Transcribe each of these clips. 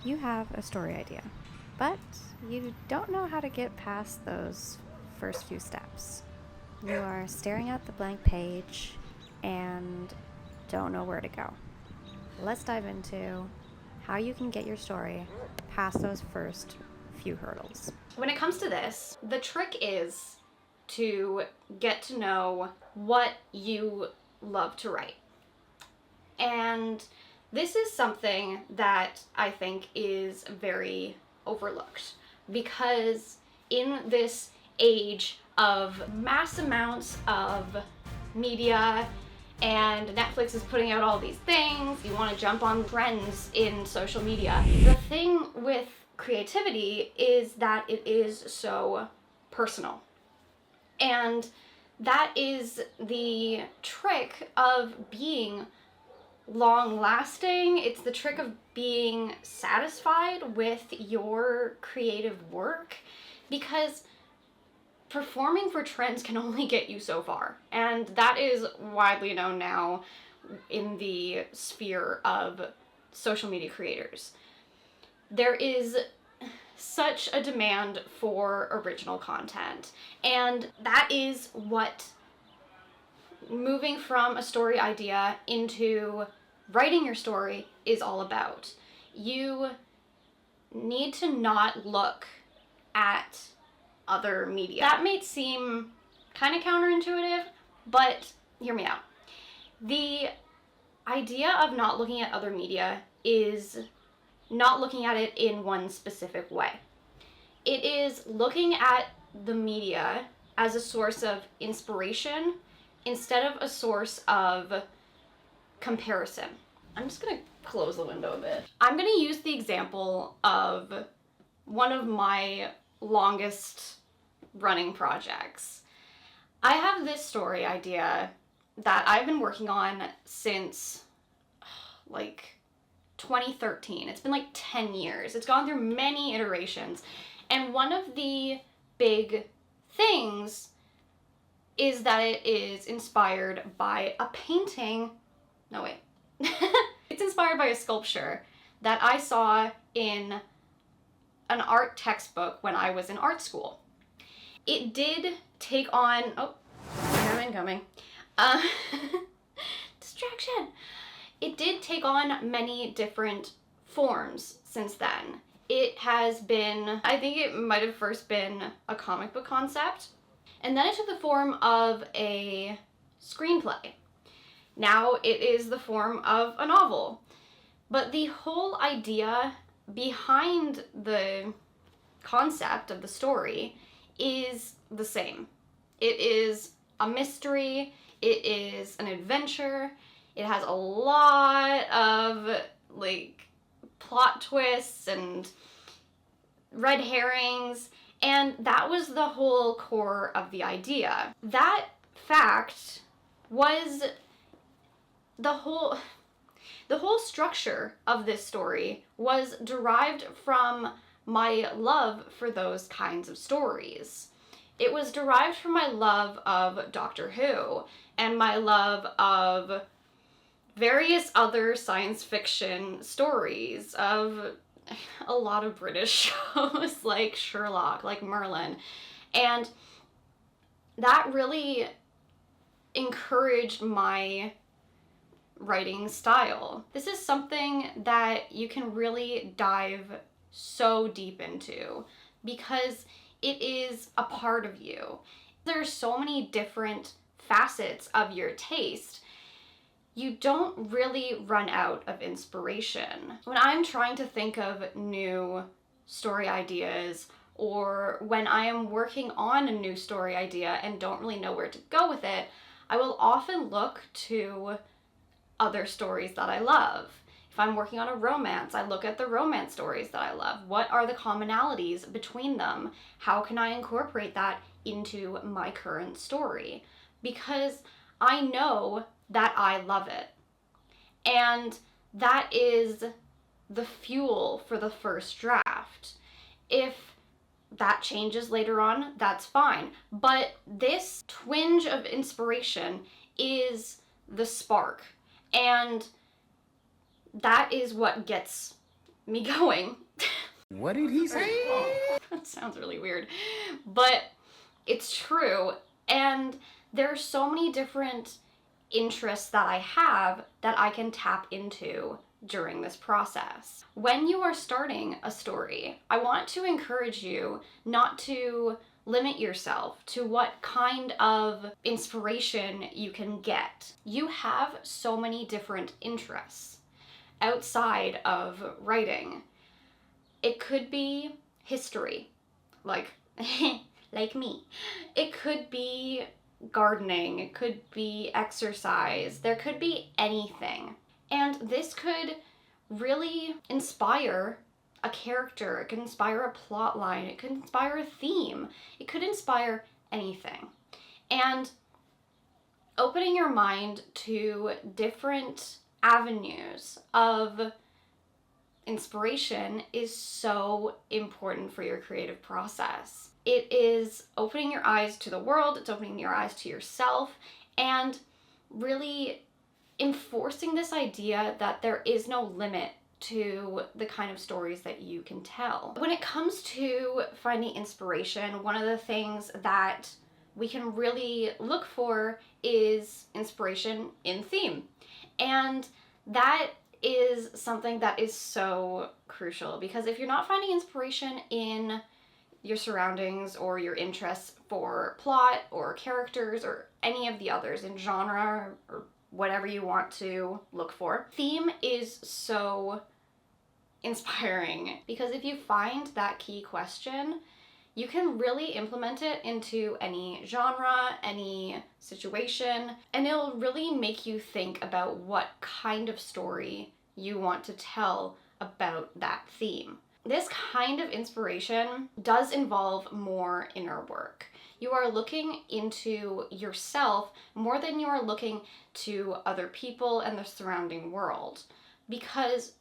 You have a story idea, but you don't know how to get past those first few steps. You are staring at the blank page and don't know where to go. Let's dive into how you can get your story past those first few hurdles. When it comes to this, the trick is to get to know what you love to write. And this is something that I think is very overlooked because in this age of mass amounts of media and Netflix is putting out all these things, you want to jump on trends in social media. The thing with creativity is that it is so personal. And that is the trick of being long-lasting. It's the trick of being satisfied with your creative work, because performing for trends can only get you so far. And that is widely known now in the sphere of social media creators. There is such a demand for original content, and that is what moving from a story idea into writing your story is all about. You need to not look at other media. That may seem kind of counterintuitive, but hear me out. The idea of not looking at other media is not looking at it in one specific way. It is looking at the media as a source of inspiration instead of a source of comparison. I'm just gonna close the window a bit. I'm gonna use the example of one of my longest running projects. I have this story idea that I've been working on since like 2013. It's been like 10 years. It's gone through many iterations. And one of the big things is that it is inspired by a painting. No, wait. It's inspired by a sculpture that I saw in an art textbook when I was in art school. It did take on, oh, incoming. Distraction. It did take on many different forms since then. It has been, I think it might have first been a comic book concept, and then it took the form of a screenplay. Now it is the form of a novel. But the whole idea behind the concept of the story is the same. It is a mystery, it is an adventure, it has a lot of like plot twists and red herrings, and that was the whole core of the idea. That fact was the whole structure of this story was derived from my love for those kinds of stories. It was derived from my love of Doctor Who and my love of various other science fiction stories, of a lot of British shows like Sherlock, like Merlin. And that really encouraged my writing style. This is something that you can really dive so deep into because it is a part of you. There's so many different facets of your taste. You don't really run out of inspiration. When I'm trying to think of new story ideas, or when I am working on a new story idea and don't really know where to go with it, I will often look to other stories that I love. If I'm working on a romance, I look at the romance stories that I love. What are the commonalities between them? How can I incorporate that into my current story? Because I know that I love it. And that is the fuel for the first draft. If that changes later on, that's fine. But this twinge of inspiration is the spark. And that is what gets me going. What did he say? That sounds really weird, but it's true. And there are so many different interests that I have that I can tap into during this process. When you are starting a story, I want to encourage you not to limit yourself to what kind of inspiration you can get. You have so many different interests outside of writing. It could be history, like like me. It could be gardening, it could be exercise, there could be anything. And this could really inspire a character, it could inspire a plot line, it could inspire a theme, it could inspire anything. And opening your mind to different avenues of inspiration is so important for your creative process. It is opening your eyes to the world, it's opening your eyes to yourself, and really enforcing this idea that there is no limit to the kind of stories that you can tell. When it comes to finding inspiration, one of the things that we can really look for is inspiration in theme. And that is something that is so crucial, because if you're not finding inspiration in your surroundings or your interests for plot or characters or any of the others in genre or whatever you want to look for, theme is so inspiring, because if you find that key question, you can really implement it into any genre, any situation, and it'll really make you think about what kind of story you want to tell about that theme. This kind of inspiration does involve more inner work. You are looking into yourself more than you are looking to other people and the surrounding world, because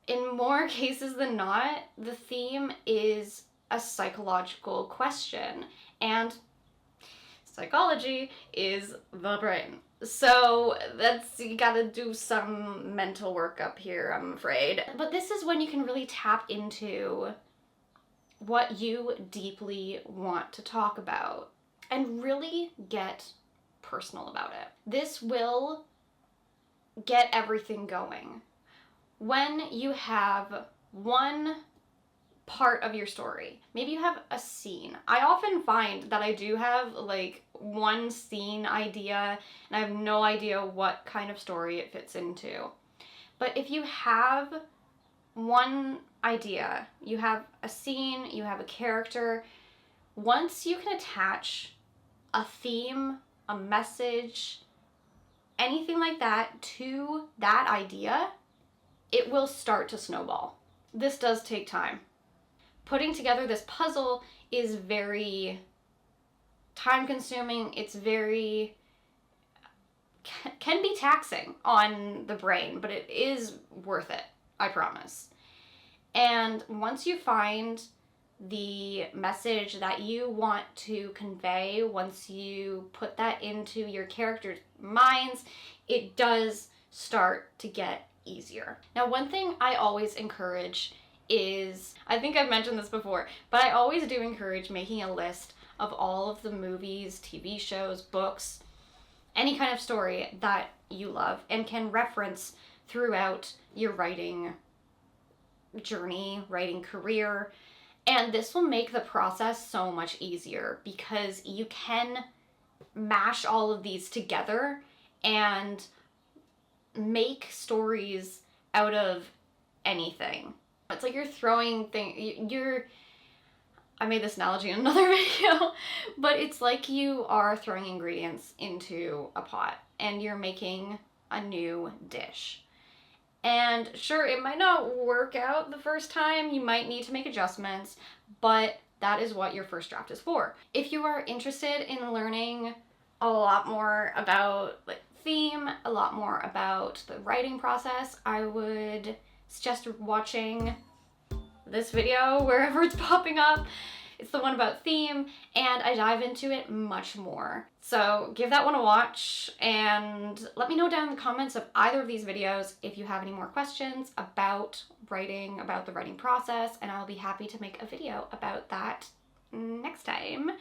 in more cases than not, the theme is a psychological question, and psychology is the brain. So you gotta do some mental work up here, I'm afraid. But this is when you can really tap into what you deeply want to talk about and really get personal about it. This will get everything going. When you have one part of your story, maybe you have a scene. I often find that I do have like one scene idea and I have no idea what kind of story it fits into. But if you have one idea, you have a scene, you have a character, once you can attach a theme, a message, anything like that to that idea, it will start to snowball. This does take time. Putting together this puzzle is very time consuming. It's can be taxing on the brain, but it is worth it, I promise. And once you find the message that you want to convey, once you put that into your characters' minds, it does start to get easier. Now, one thing I always encourage is, I think I've mentioned this before, but I always do encourage making a list of all of the movies, TV shows, books, any kind of story that you love and can reference throughout your writing journey, writing career. And this will make the process so much easier, because you can mash all of these together and make stories out of anything. It's like you're throwing I made this analogy in another video, but it's like you are throwing ingredients into a pot and you're making a new dish. And sure, it might not work out the first time, you might need to make adjustments, but that is what your first draft is for. If you are interested in learning a lot more about theme, a lot more about the writing process, I would suggest watching this video wherever it's popping up. It's the one about theme, and I dive into it much more. So give that one a watch, and let me know down in the comments of either of these videos if you have any more questions about writing, about the writing process, and I'll be happy to make a video about that next time.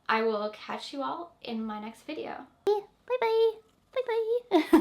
I will catch you all in my next video. Bye bye. Bye bye.